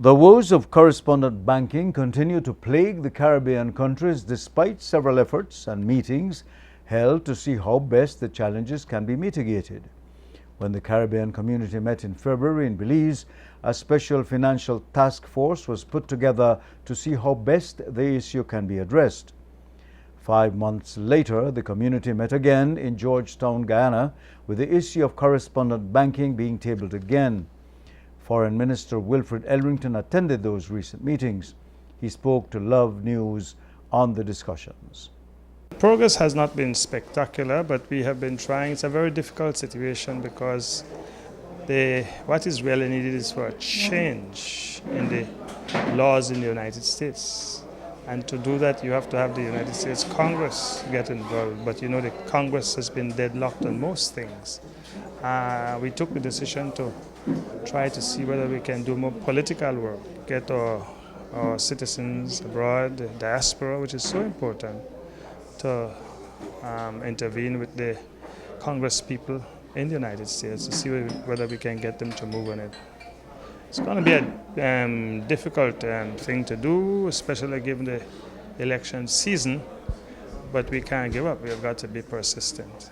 The woes of correspondent banking continue to plague the Caribbean countries despite several efforts and meetings held to see how best the challenges can be mitigated. When the Caribbean community met in February in Belize, a special financial task force was put together to see how best the issue can be addressed. 5 months later, the community met again in Georgetown, Guyana, with the issue of correspondent banking being tabled again. Foreign Minister Wilfred Elrington attended those recent meetings. He spoke to Love News on the discussions. Progress has not been spectacular, but we have been trying. It's a very difficult situation because what is really needed is for a change in the laws in the United States. And to do that, you have to have the United States Congress get involved. But you know, the Congress has been deadlocked on most things. We took the decision to try to see whether we can do more political work, get our citizens abroad, the diaspora, which is so important, to intervene with the Congress people in the United States to see whether we can get them to move on it. It's going to be a difficult thing to do, especially given the election season, but we can't give up. We have got to be persistent.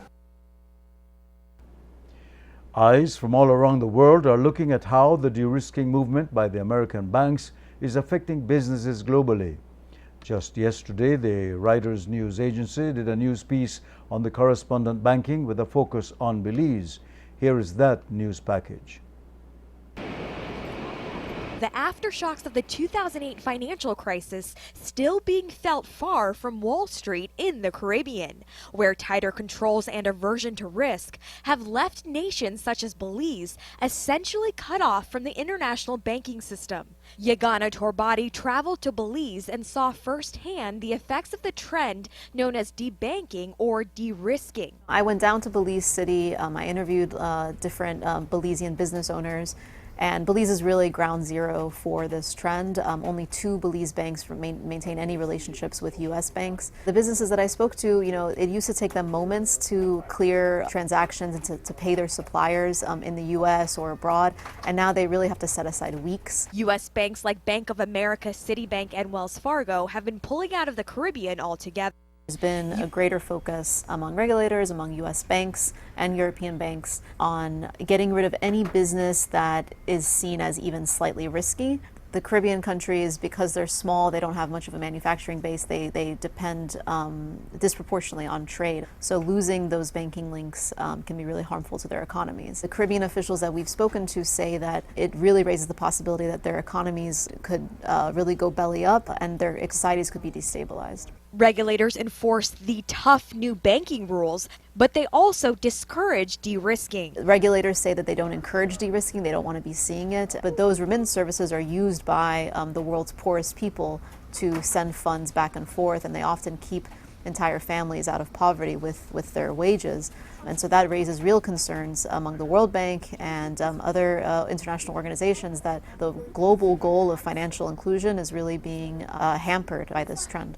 Eyes from all around the world are looking at how the de-risking movement by the American banks is affecting businesses globally. Just yesterday, the Reuters news agency did a news piece on the correspondent banking with a focus on Belize. Here is that news package. The aftershocks of the 2008 financial crisis still being felt far from Wall Street in the Caribbean, where tighter controls and aversion to risk have left nations such as Belize essentially cut off from the international banking system. Yagana Torbati traveled to Belize and saw firsthand the effects of the trend known as debanking or de-risking. I went down to Belize City. I interviewed different Belizean business owners. And Belize is really ground zero for this trend. Only 2 Belize banks maintain any relationships with U.S. banks. The businesses that I spoke to, you know, it used to take them moments to clear transactions and to pay their suppliers in the U.S. or abroad. And now they really have to set aside weeks. U.S. banks like Bank of America, Citibank, and Wells Fargo have been pulling out of the Caribbean altogether. There's been a greater focus among regulators, among U.S. banks and European banks on getting rid of any business that is seen as even slightly risky. The Caribbean countries, because they're small, they don't have much of a manufacturing base, they depend disproportionately on trade. So losing those banking links can be really harmful to their economies. The Caribbean officials that we've spoken to say that it really raises the possibility that their economies could really go belly up and their societies could be destabilized. Regulators enforce the tough new banking rules, but they also discourage de-risking. Regulators say that they don't encourage de-risking, they don't want to be seeing it, but those remittance services are used by the world's poorest people to send funds back and forth, and they often keep entire families out of poverty with their wages. And so that raises real concerns among the World Bank and other international organizations that the global goal of financial inclusion is really being hampered by this trend.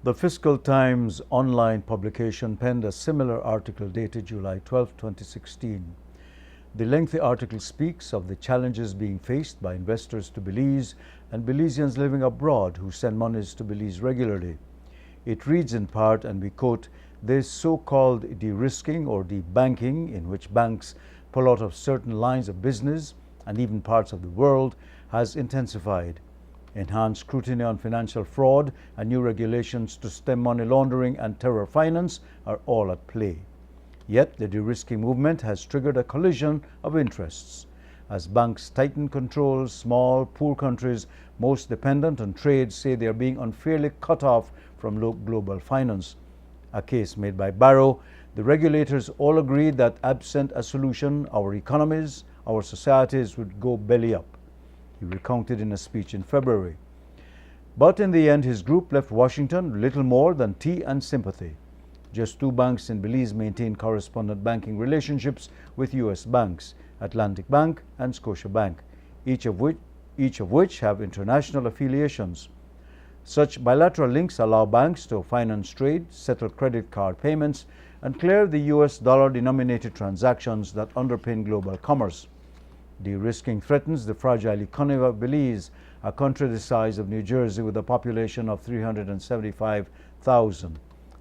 The Fiscal Times online publication penned a similar article dated July 12, 2016. The lengthy article speaks of the challenges being faced by investors to Belize and Belizeans living abroad who send monies to Belize regularly. It reads in part, and we quote, "This so-called de-risking or debanking, in which banks pull out of certain lines of business and even parts of the world, has intensified. Enhanced scrutiny on financial fraud and new regulations to stem money laundering and terror finance are all at play. Yet the de-risking movement has triggered a collision of interests. As banks tighten controls, small, poor countries most dependent on trade say they are being unfairly cut off from global finance. A case made by Barrow, the regulators all agreed that absent a solution, our economies, our societies would go belly up," he recounted in a speech in February. But in the end, his group left Washington little more than tea and sympathy. Just 2 banks in Belize maintain correspondent banking relationships with U.S. banks, Atlantic Bank and Scotiabank, each of which have international affiliations. Such bilateral links allow banks to finance trade, settle credit card payments, and clear the U.S. dollar-denominated transactions that underpin global commerce. De-risking threatens the fragile economy of Belize, a country the size of New Jersey with a population of 375,000,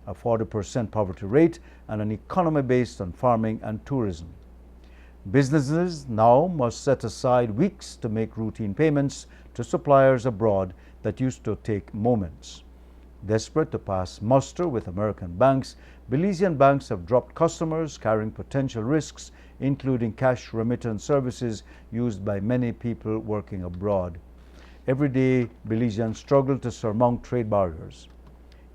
a 40% poverty rate, and an economy based on farming and tourism. Businesses now must set aside weeks to make routine payments to suppliers abroad that used to take moments. Desperate to pass muster with American banks, Belizean banks have dropped customers carrying potential risks, including cash remittance services used by many people working abroad. Every day, Belizeans struggle to surmount trade barriers.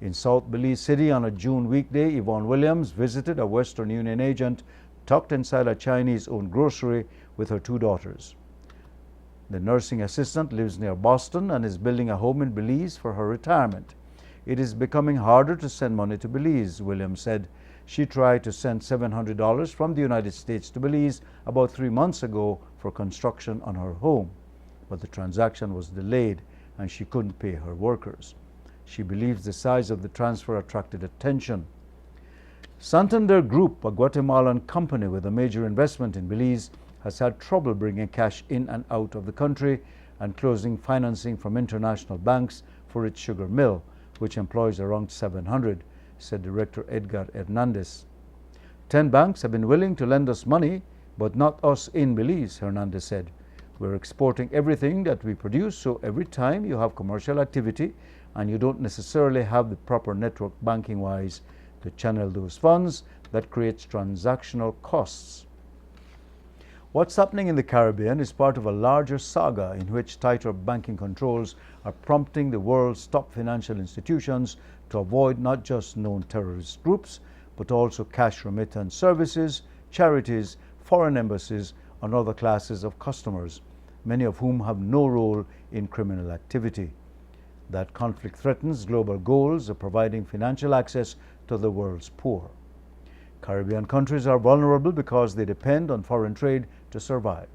In South Belize City on a June weekday, Yvonne Williams visited a Western Union agent tucked inside a Chinese-owned grocery with her 2 daughters. The nursing assistant lives near Boston and is building a home in Belize for her retirement. It is becoming harder to send money to Belize, Williams said. She tried to send $700 from the United States to Belize about 3 months ago for construction on her home, but the transaction was delayed and she couldn't pay her workers. She believes the size of the transfer attracted attention. Santander Group, a Guatemalan company with a major investment in Belize, has had trouble bringing cash in and out of the country and closing financing from international banks for its sugar mill, which employs around 700, said Director Edgar Hernandez. 10 banks have been willing to lend us money, but not us in Belize, Hernandez said. We're exporting everything that we produce, so every time you have commercial activity and you don't necessarily have the proper network banking-wise to channel those funds, that creates transactional costs. What's happening in the Caribbean is part of a larger saga in which tighter banking controls are prompting the world's top financial institutions to avoid not just known terrorist groups, but also cash remittance services, charities, foreign embassies, and other classes of customers, many of whom have no role in criminal activity. That conflict threatens global goals of providing financial access to the world's poor. Caribbean countries are vulnerable because they depend on foreign trade to survive.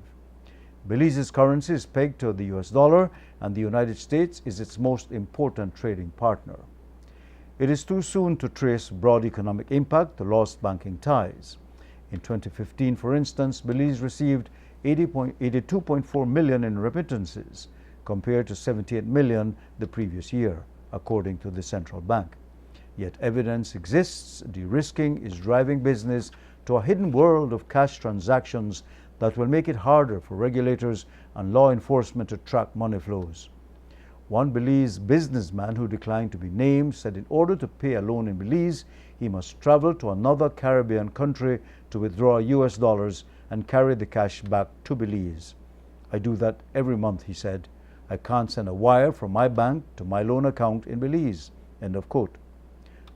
Belize's currency is pegged to the US dollar, and the United States is its most important trading partner. It is too soon to trace broad economic impact to lost banking ties. In 2015, for instance, Belize received 82.4 million in remittances, compared to 78 million the previous year, according to the central bank. Yet evidence exists de-risking is driving business to a hidden world of cash transactions that will make it harder for regulators and law enforcement to track money flows. One Belize businessman who declined to be named said in order to pay a loan in Belize, he must travel to another Caribbean country to withdraw US dollars and carry the cash back to Belize. I do that every month, he said. I can't send a wire from my bank to my loan account in Belize. End of quote.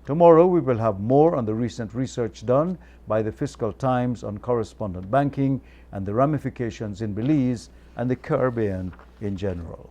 Tomorrow we will have more on the recent research done by the Fiscal Times on correspondent banking and the ramifications in Belize and the Caribbean in general.